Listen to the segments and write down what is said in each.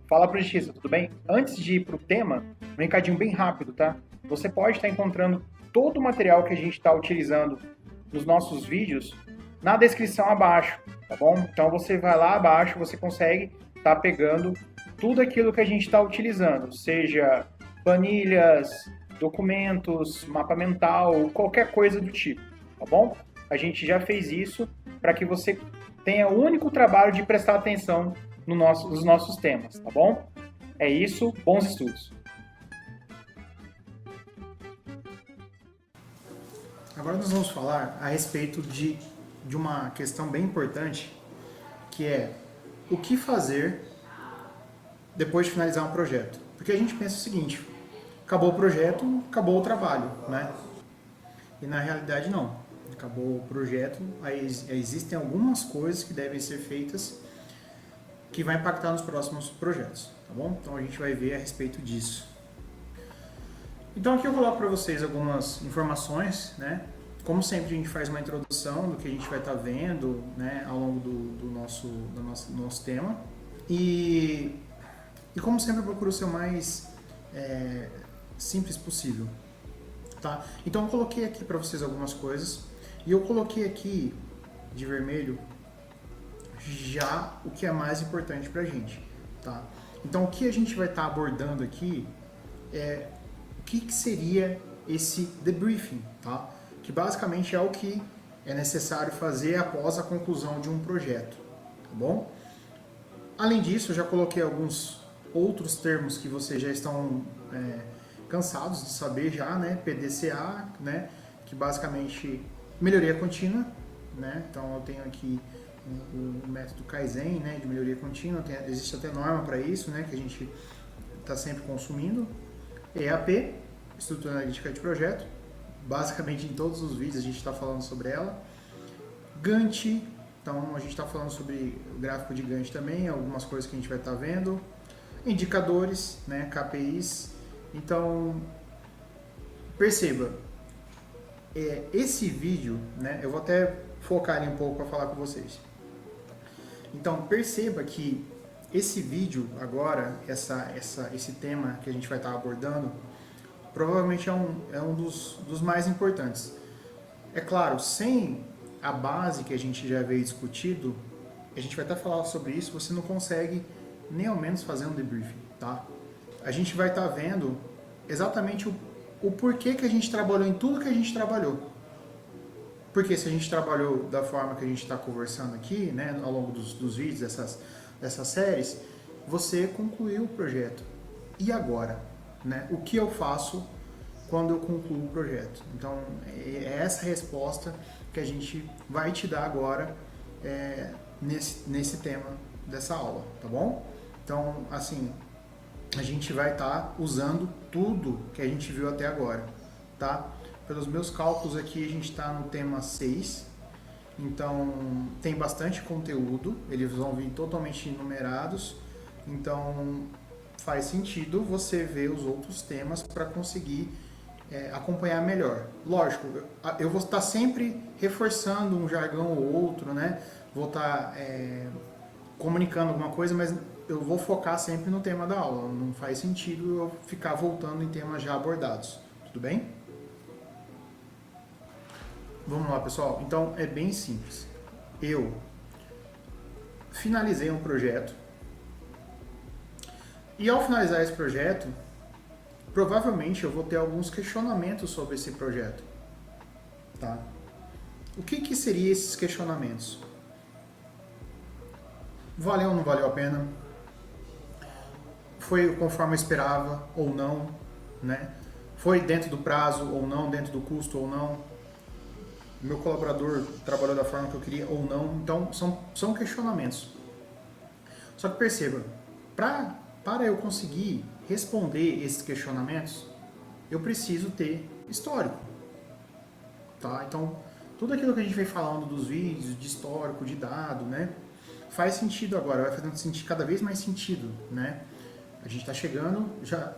Fala, Prestista, tudo bem? Antes de ir para o tema, um recadinho bem rápido, tá? Você pode estar encontrando todo o material que a gente está utilizando nos nossos vídeos na descrição abaixo, tá bom? Então você vai lá abaixo, você consegue estar pegando tudo aquilo que a gente está utilizando, seja planilhas, documentos, mapa mental, qualquer coisa do tipo, tá bom? A gente já fez isso para que você tenha o único trabalho de prestar atenção nos nossos temas, tá bom? É isso, bons estudos! Agora nós vamos falar a respeito de uma questão bem importante, que é o que fazer depois de finalizar um projeto. Porque a gente pensa o seguinte, acabou o projeto, acabou o trabalho, né? E na realidade não. Acabou o projeto, aí existem algumas coisas que devem ser feitas que vai impactar nos próximos projetos, tá bom? Então a gente vai ver a respeito disso. Então aqui eu coloco para vocês algumas informações, né? Como sempre a gente faz uma introdução do que a gente vai estar vendo, né, ao longo do nosso tema. E como sempre eu procuro ser o mais simples possível, tá? Então eu coloquei aqui para vocês algumas coisas e eu coloquei aqui de vermelho já o que é mais importante para a gente, tá? Então o que a gente vai estar abordando aqui é o que seria esse debriefing, tá? Que basicamente é o que é necessário fazer após a conclusão de um projeto, tá bom? Além disso, eu já coloquei alguns outros termos que vocês já estão cansados de saber já, né? PDCA, né? Que basicamente melhoria contínua, né? Então eu tenho aqui o método Kaizen, né? De melhoria contínua, existe até norma para isso, né? Que a gente está sempre consumindo. EAP, Estrutura Analítica de Projeto, basicamente em todos os vídeos a gente está falando sobre ela. Gantt, então a gente está falando sobre o gráfico de Gantt também, algumas coisas que a gente vai estar vendo. Indicadores, né, KPIs. Então, perceba, esse vídeo, né, eu vou até focar ele um pouco para falar com vocês. Então, perceba que esse vídeo agora, esse tema que a gente vai estar abordando, provavelmente é um dos mais importantes. É claro, sem a base que a gente já veio discutido, a gente vai estar falando sobre isso, você não consegue nem ao menos fazer um debriefing, tá? A gente vai estar vendo exatamente o porquê que a gente trabalhou em tudo que a gente trabalhou. Porque se a gente trabalhou da forma que a gente está conversando aqui, né, ao longo dos vídeos, dessas séries, você concluiu o projeto. E agora? Né? O que eu faço quando eu concluo o projeto? Então, é essa resposta que a gente vai te dar agora nesse tema dessa aula, tá bom? Então, assim, a gente vai estar usando tudo que a gente viu até agora, tá? Pelos meus cálculos aqui, a gente está no tema 6, então tem bastante conteúdo, eles vão vir totalmente numerados, então faz sentido você ver os outros temas para conseguir acompanhar melhor. Lógico, eu vou estar sempre reforçando um jargão ou outro, né? Vou estar comunicando alguma coisa, mas eu vou focar sempre no tema da aula, não faz sentido eu ficar voltando em temas já abordados, tudo bem? Vamos lá, pessoal. Então, é bem simples. Eu finalizei um projeto e ao finalizar esse projeto, provavelmente eu vou ter alguns questionamentos sobre esse projeto, tá? O que seriam esses questionamentos? Valeu ou não valeu a pena? Foi conforme eu esperava ou não, né? Foi dentro do prazo ou não, dentro do custo ou não? Meu colaborador trabalhou da forma que eu queria ou não? Então, são questionamentos. Só que perceba, para eu conseguir responder esses questionamentos, eu preciso ter histórico, tá? Então, tudo aquilo que a gente vem falando dos vídeos, de histórico, de dado, né? Faz sentido agora, vai fazendo sentido, cada vez mais sentido, né? A gente está chegando,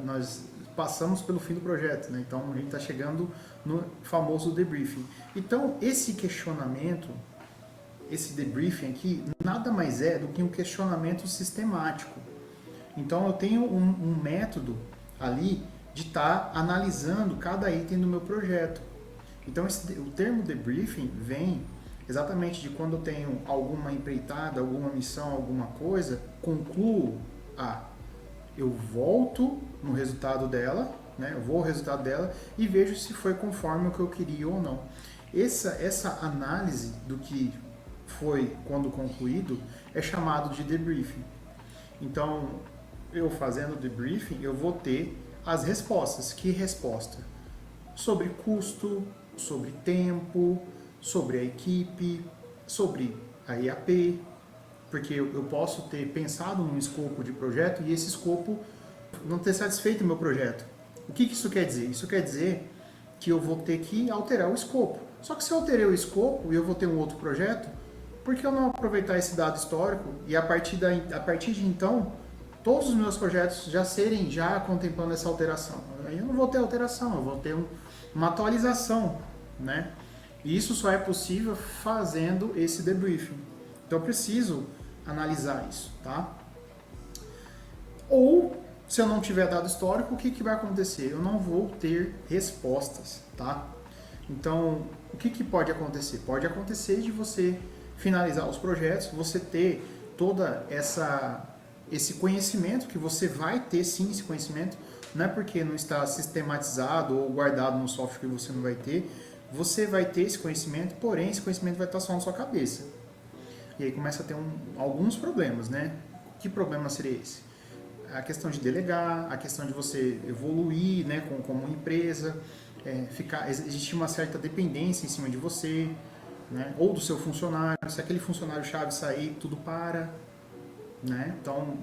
nós passamos pelo fim do projeto, né? Então a gente está chegando no famoso debriefing. Então esse questionamento esse debriefing aqui nada mais é do que um questionamento sistemático. Então eu tenho um método ali de estar analisando cada item do meu projeto. Então o termo debriefing vem exatamente de quando eu tenho alguma empreitada, alguma missão, alguma coisa, concluo eu volto no resultado dela, né? Eu vou ao resultado dela e vejo se foi conforme o que eu queria ou não. Essa análise do que foi quando concluído é chamado de debriefing. Então, eu fazendo debriefing, eu vou ter as respostas. Que resposta? Sobre custo, sobre tempo, sobre a equipe, sobre a IAP, porque eu posso ter pensado num escopo de projeto e esse escopo não ter satisfeito o meu projeto. O que isso quer dizer? Isso quer dizer que eu vou ter que alterar o escopo. Só que se eu alterei o escopo e eu vou ter um outro projeto, por que eu não aproveitar esse dado histórico e a partir de então, todos os meus projetos já contemplando essa alteração? Aí eu não vou ter alteração, eu vou ter uma atualização, né? E isso só é possível fazendo esse debriefing. Então eu preciso analisar isso, tá? Ou, se eu não tiver dado histórico, o que vai acontecer? Eu não vou ter respostas, tá? Então, o que pode acontecer? Pode acontecer de você finalizar os projetos, você ter toda esse conhecimento, que você vai ter sim esse conhecimento, não é porque não está sistematizado ou guardado no software que você não vai ter, você vai ter esse conhecimento, porém esse conhecimento vai estar só na sua cabeça. E aí começa a ter alguns problemas, né? Que problema seria esse? A questão de delegar, a questão de você evoluir, né, como empresa, existe uma certa dependência em cima de você, né, ou do seu funcionário. Se aquele funcionário-chave sair, tudo para, né? Então,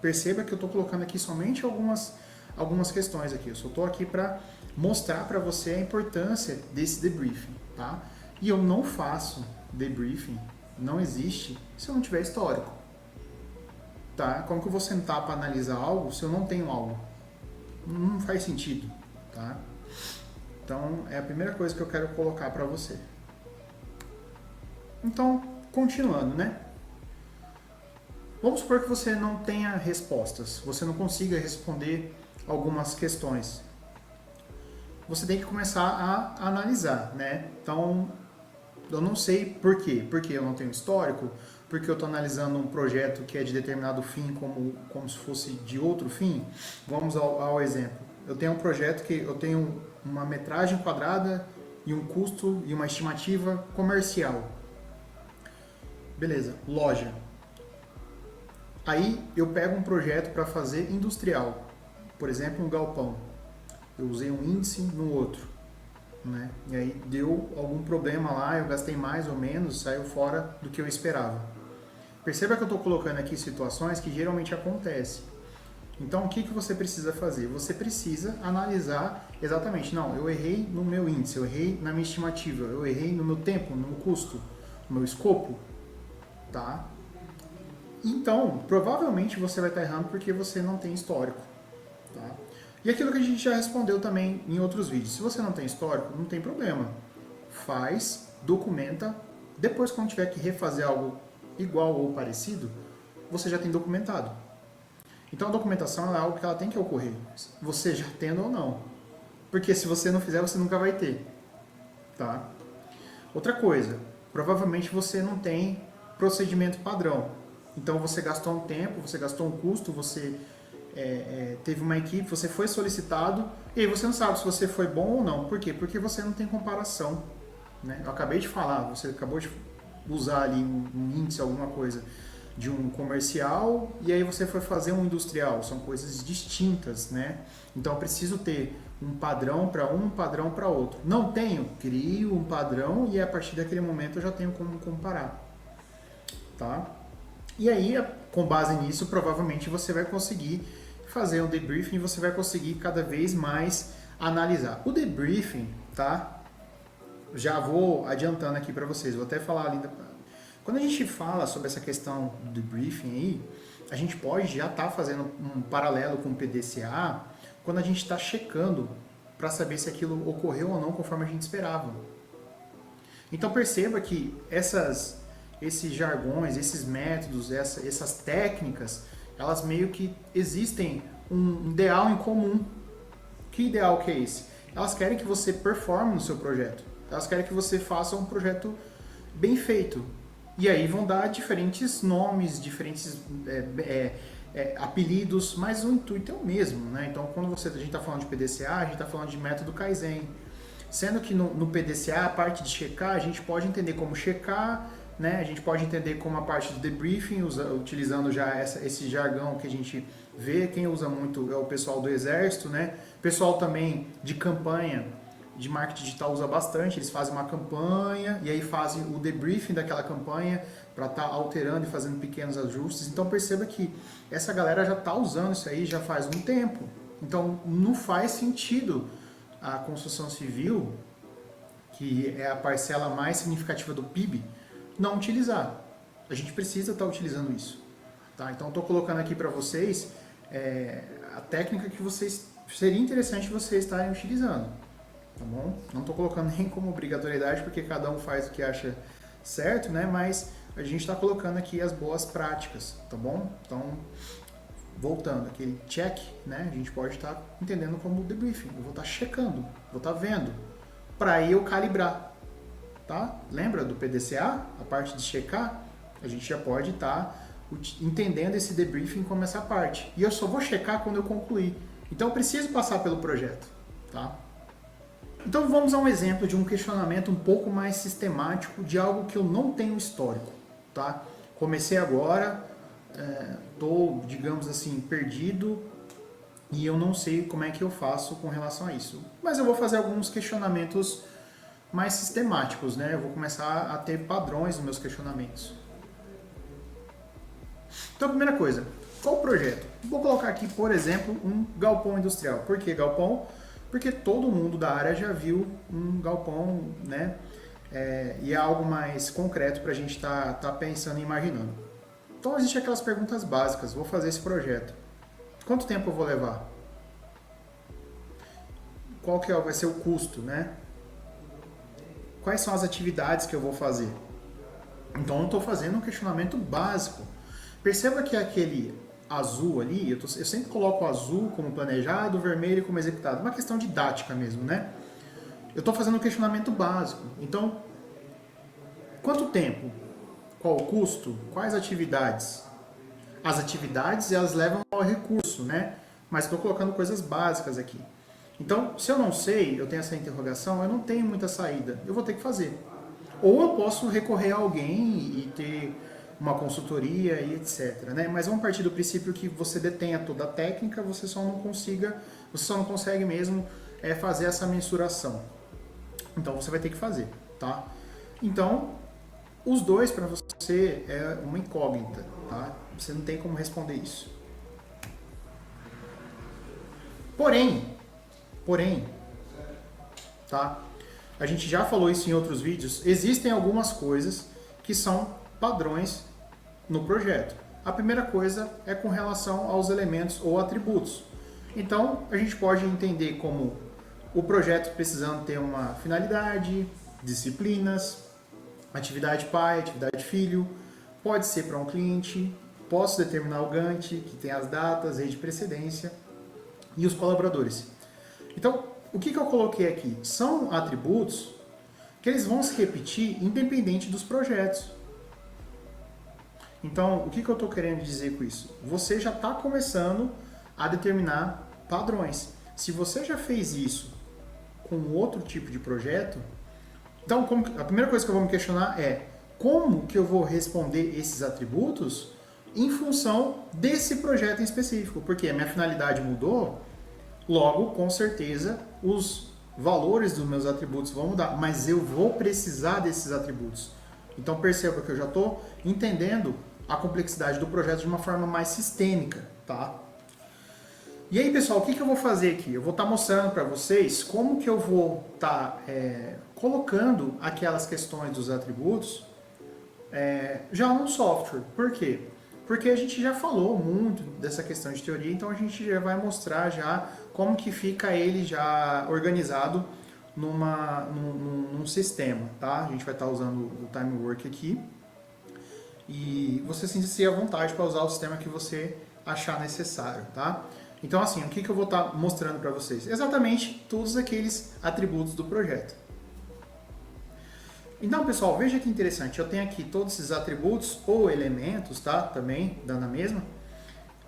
perceba que eu estou colocando aqui somente algumas questões aqui. Eu só estou aqui para mostrar para você a importância desse debriefing, tá? E eu não faço debriefing, não existe, se eu não tiver histórico. Tá? Como que eu vou sentar para analisar algo se eu não tenho algo? Não faz sentido, tá? Então, é a primeira coisa que eu quero colocar para você. Então, continuando, né? Vamos supor que você não tenha respostas, você não consiga responder algumas questões. Você tem que começar a analisar, né? Então, eu não sei por quê. Porque eu não tenho histórico, porque eu estou analisando um projeto que é de determinado fim como se fosse de outro fim. Vamos ao exemplo. Eu tenho um projeto que eu tenho uma metragem quadrada e um custo e uma estimativa comercial. Beleza, loja. Aí eu pego um projeto para fazer industrial. Por exemplo, um galpão. Eu usei um índice no outro. Né? E aí deu algum problema lá, eu gastei mais ou menos, saiu fora do que eu esperava. Perceba que eu estou colocando aqui situações que geralmente acontecem. Então, o que você precisa fazer? Você precisa analisar exatamente, não, eu errei no meu índice, eu errei na minha estimativa, eu errei no meu tempo, no meu custo, no meu escopo, tá? Então, provavelmente você vai estar errando porque você não tem histórico, tá? E aquilo que a gente já respondeu também em outros vídeos. Se você não tem histórico, não tem problema. Faz, documenta. Depois, quando tiver que refazer algo igual ou parecido, você já tem documentado. Então, a documentação é algo que ela tem que ocorrer. Você já tendo ou não. Porque se você não fizer, você nunca vai ter. Tá? Outra coisa. Provavelmente você não tem procedimento padrão. Então, você gastou um tempo, você gastou um custo, você... teve uma equipe, você foi solicitado e aí você não sabe se você foi bom ou não. Por quê? Porque você não tem comparação, né? Eu acabei de falar, você acabou de usar ali um índice, alguma coisa de um comercial e aí você foi fazer um industrial. São coisas distintas, né? Então eu preciso ter um padrão para um padrão para outro. Não tenho? Crio um padrão e a partir daquele momento eu já tenho como comparar. Tá? E aí, com base nisso, provavelmente você vai conseguir fazer um debriefing e você vai conseguir cada vez mais analisar. O debriefing, tá? Já vou adiantando aqui para vocês, vou até falar ali. Quando a gente fala sobre essa questão do debriefing aí, a gente pode já estar fazendo um paralelo com o PDCA quando a gente está checando para saber se aquilo ocorreu ou não conforme a gente esperava. Então perceba que esses jargões, esses métodos, essas técnicas, elas meio que existem um ideal em comum. Que ideal que é esse? Elas querem que você performe no seu projeto. Elas querem que você faça um projeto bem feito. E aí vão dar diferentes nomes, diferentes apelidos, mas o intuito é o mesmo, né? Então, quando a gente está falando de PDCA, a gente está falando de método Kaizen. Sendo que no PDCA, a parte de checar, a gente pode entender como checar, né? A gente pode entender como a parte de debriefing, utilizando já esse jargão que a gente vê. Quem usa muito é o pessoal do exército, né? O pessoal também de campanha, de marketing digital usa bastante. Eles fazem uma campanha e aí fazem o debriefing daquela campanha para estar alterando e fazendo pequenos ajustes. Então perceba que essa galera já está usando isso aí já faz um tempo. Então não faz sentido a construção civil, que é a parcela mais significativa do PIB, não utilizar. A gente precisa estar utilizando isso. Tá? Então estou colocando aqui para vocês a técnica que seria interessante vocês estarem utilizando. Tá bom? Não estou colocando nem como obrigatoriedade, porque cada um faz o que acha certo, né? Mas a gente está colocando aqui as boas práticas, tá bom? Então, voltando, aquele check, né? A gente pode estar entendendo como debriefing. Eu vou estar checando, vou estar vendo, para aí eu calibrar, tá? Lembra do PDCA? A parte de checar, a gente já pode estar entendendo esse debriefing como essa parte. E eu só vou checar quando eu concluir. Então, eu preciso passar pelo projeto, tá? Então vamos a um exemplo de um questionamento um pouco mais sistemático de algo que eu não tenho histórico, tá? Comecei agora, estou, digamos assim, perdido e eu não sei como é que eu faço com relação a isso. Mas eu vou fazer alguns questionamentos mais sistemáticos, né? Eu vou começar a ter padrões nos meus questionamentos. Então, primeira coisa, qual o projeto? Vou colocar aqui, por exemplo, um galpão industrial. Por que galpão? Porque todo mundo da área já viu um galpão, né? E é algo mais concreto para a gente tá pensando e imaginando. Então, existem aquelas perguntas básicas. Vou fazer esse projeto. Quanto tempo eu vou levar? Qual que vai ser o custo, né? Quais são as atividades que eu vou fazer? Então, eu estou fazendo um questionamento básico. Perceba que aquele azul ali, eu sempre coloco o azul como planejado, o vermelho como executado. Uma questão didática mesmo, né? Eu estou fazendo um questionamento básico. Então, quanto tempo? Qual o custo? Quais atividades? As atividades, elas levam ao recurso, né? Mas estou colocando coisas básicas aqui. Então, se eu não sei, eu tenho essa interrogação, eu não tenho muita saída. Eu vou ter que fazer. Ou eu posso recorrer a alguém e ter uma consultoria e etc, né? Mas vamos partir do princípio que você detenha toda a técnica, você só não consegue mesmo fazer essa mensuração. Então você vai ter que fazer, tá? Então, os dois para você é uma incógnita, tá? Você não tem como responder isso. Porém, tá? A gente já falou isso em outros vídeos, existem algumas coisas que são padrões no projeto. A primeira coisa é com relação aos elementos ou atributos. Então, a gente pode entender como o projeto precisando ter uma finalidade, disciplinas, atividade pai, atividade filho, pode ser para um cliente, posso determinar o Gantt, que tem as datas, rede de precedência, e os colaboradores. Então, o que eu coloquei aqui? São atributos que eles vão se repetir independente dos projetos. Então, o que eu estou querendo dizer com isso? Você já está começando a determinar padrões. Se você já fez isso com outro tipo de projeto, então a primeira coisa que eu vou me questionar é como que eu vou responder esses atributos em função desse projeto em específico, porque a minha finalidade mudou, logo, com certeza, os valores dos meus atributos vão mudar, mas eu vou precisar desses atributos. Então perceba que eu já estou entendendo a complexidade do projeto de uma forma mais sistêmica, tá? E aí, pessoal, o que eu vou fazer aqui? Eu vou estar mostrando para vocês como que eu vou estar colocando aquelas questões dos atributos já no software. Por quê? Porque a gente já falou muito dessa questão de teoria, então a gente já vai mostrar já como que fica ele já organizado num sistema, tá? A gente vai estar usando o Timework aqui. e você se sentir à vontade para usar o sistema que você achar necessário, tá? Então, assim, o que eu vou estar mostrando para vocês? Exatamente todos aqueles atributos do projeto. Então, pessoal, veja que interessante. Eu tenho aqui todos esses atributos ou elementos, tá? Também, dando a mesma.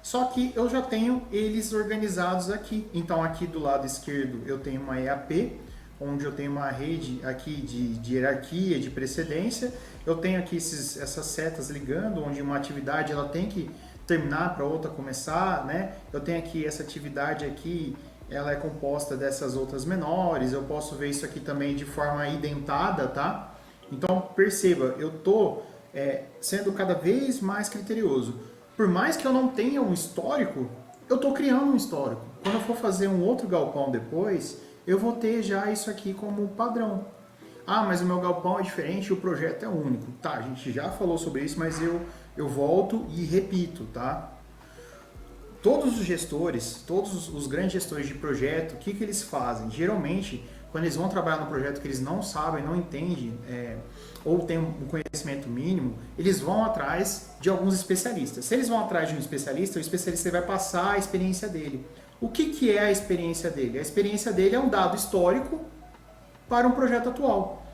Só que eu já tenho eles organizados aqui. Então, aqui do lado esquerdo eu tenho uma EAP, onde eu tenho uma rede aqui de hierarquia, de precedência. Eu tenho aqui essas setas ligando, onde uma atividade ela tem que terminar para outra começar, né? Eu tenho aqui essa atividade aqui, ela é composta dessas outras menores. Eu posso ver isso aqui também de forma identada, tá? Então, perceba, eu estou sendo cada vez mais criterioso. Por mais que eu não tenha um histórico, eu estou criando um histórico. Quando eu for fazer um outro galpão depois, eu vou ter já isso aqui como padrão. Ah, mas o meu galpão é diferente e o projeto é único. Tá, a gente já falou sobre isso, mas eu volto e repito, tá? Todos os gestores, todos os grandes gestores de projeto, o que eles fazem? Geralmente, quando eles vão trabalhar no projeto que eles não sabem, não entendem, ou têm um conhecimento mínimo, eles vão atrás de alguns especialistas. Se eles vão atrás de um especialista, o especialista vai passar a experiência dele. O que é a experiência dele? A experiência dele é um dado histórico para um projeto atual.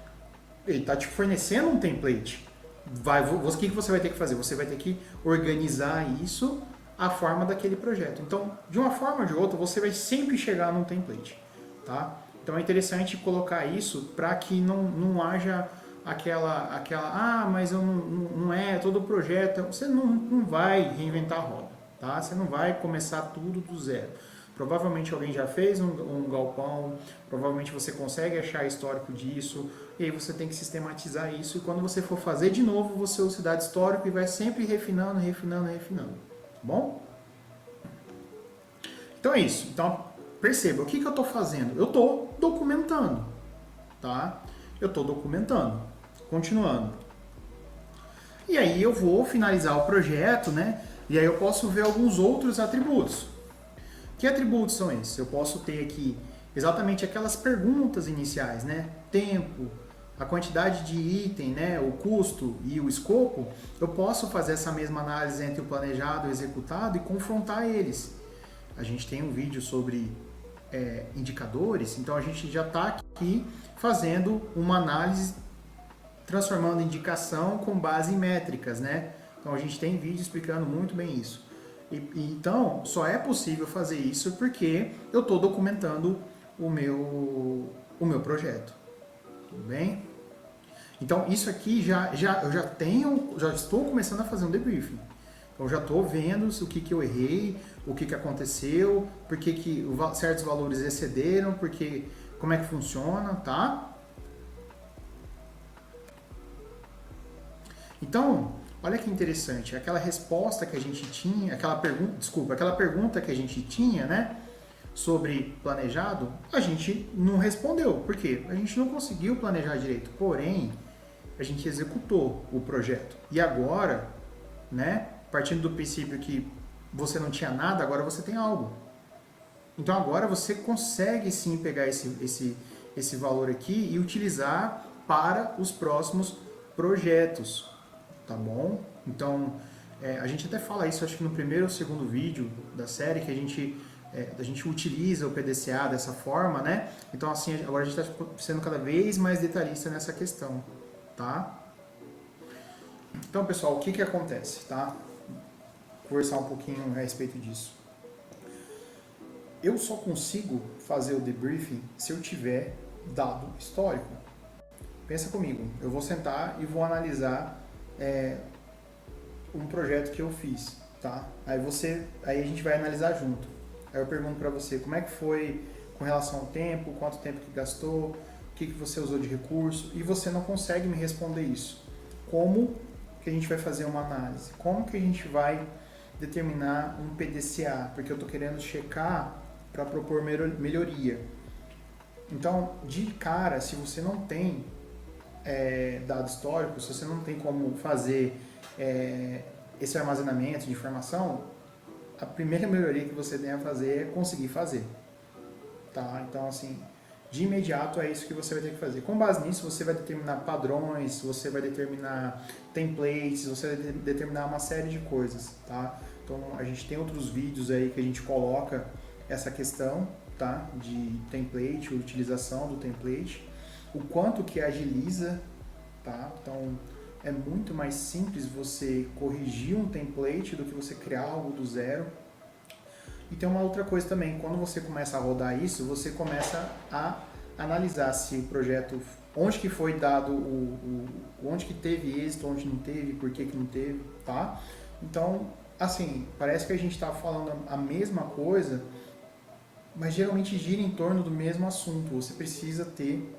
Ele está te fornecendo um template. O que você vai ter que fazer? Você vai ter que organizar isso à forma daquele projeto. Então, de uma forma ou de outra, você vai sempre chegar num template. Tá? Então é interessante colocar isso para que não haja aquela mas eu não é todo projeto. Você não vai reinventar a roda. Tá? Você não vai começar tudo do zero. Provavelmente alguém já fez um galpão, provavelmente você consegue achar histórico disso, e aí você tem que sistematizar isso, e quando você for fazer de novo, você usa o dado histórico e vai sempre refinando, tá bom? Então é isso. Então, perceba, o que eu estou fazendo? Eu estou documentando, tá? Eu estou documentando. Continuando. E aí eu vou finalizar o projeto, né? E aí eu posso ver alguns outros atributos. Que atributos são esses? Eu posso ter aqui exatamente aquelas perguntas iniciais, né? Tempo, a quantidade de item, né? O custo e o escopo. Eu posso fazer essa mesma análise entre o planejado e o executado e confrontar eles. A gente tem um vídeo sobre indicadores, então a gente já está aqui fazendo uma análise, transformando indicação com base em métricas, né? Então a gente tem vídeo explicando muito bem isso. Então, só é possível fazer isso porque eu estou documentando o meu projeto. Tudo bem? Então, isso aqui eu já estou começando a fazer um debriefing. Então, já estou vendo o que eu errei, o que aconteceu, por que certos valores excederam, como é que funciona, tá? Então, olha que interessante, aquela resposta que a gente tinha, aquela pergunta que a gente tinha, né, sobre planejado, a gente não respondeu. Por quê? A gente não conseguiu planejar direito, porém, a gente executou o projeto. E agora, né, partindo do princípio que você não tinha nada, agora você tem algo. Então agora você consegue sim pegar esse valor aqui e utilizar para os próximos projetos. Tá bom? Então, a gente até fala isso, acho que no primeiro ou segundo vídeo da série, que a gente utiliza o PDCA dessa forma, né? Então, assim, agora a gente está sendo cada vez mais detalhista nessa questão, tá? Então, pessoal, o que acontece, tá? Vou conversar um pouquinho a respeito disso. Eu só consigo fazer o debriefing se eu tiver dado histórico. Pensa comigo, eu vou sentar e vou analisar um projeto que eu fiz, tá? Aí a gente vai analisar junto. Aí eu pergunto para você como é que foi com relação ao tempo, quanto tempo que gastou, o que você usou de recurso, e você não consegue me responder isso. Como que a gente vai fazer uma análise? Como que a gente vai determinar um PDCA? Porque eu estou querendo checar para propor melhoria. Então, de cara, se você não tem dado histórico, se você não tem como fazer esse armazenamento de informação, a primeira melhoria que você tem a fazer é conseguir fazer. Tá? Então, assim, de imediato é isso que você vai ter que fazer. Com base nisso, você vai determinar padrões, você vai determinar templates, você vai determinar uma série de coisas, tá? Então, a gente tem outros vídeos aí que a gente coloca essa questão, tá? De template, utilização do template, o quanto que agiliza, tá? Então, é muito mais simples você corrigir um template do que você criar algo do zero. E tem uma outra coisa também, quando você começa a rodar isso, você começa a analisar se o projeto, onde que foi dado, onde que teve êxito, onde não teve, por que que não teve, tá? Então, assim, parece que a gente está falando a mesma coisa, mas geralmente gira em torno do mesmo assunto. Você precisa ter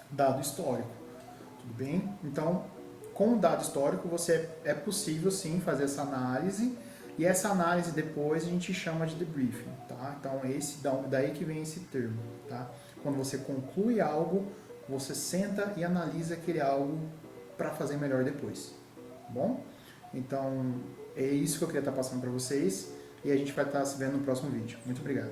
dado histórico, tudo bem? Então, com o dado histórico, é possível sim fazer essa análise, e essa análise depois a gente chama de debriefing, tá? Então, daí que vem esse termo, tá? Quando você conclui algo, você senta e analisa aquele algo para fazer melhor depois, tá bom? Então, é isso que eu queria estar passando para vocês, e a gente vai estar se vendo no próximo vídeo. Muito obrigado.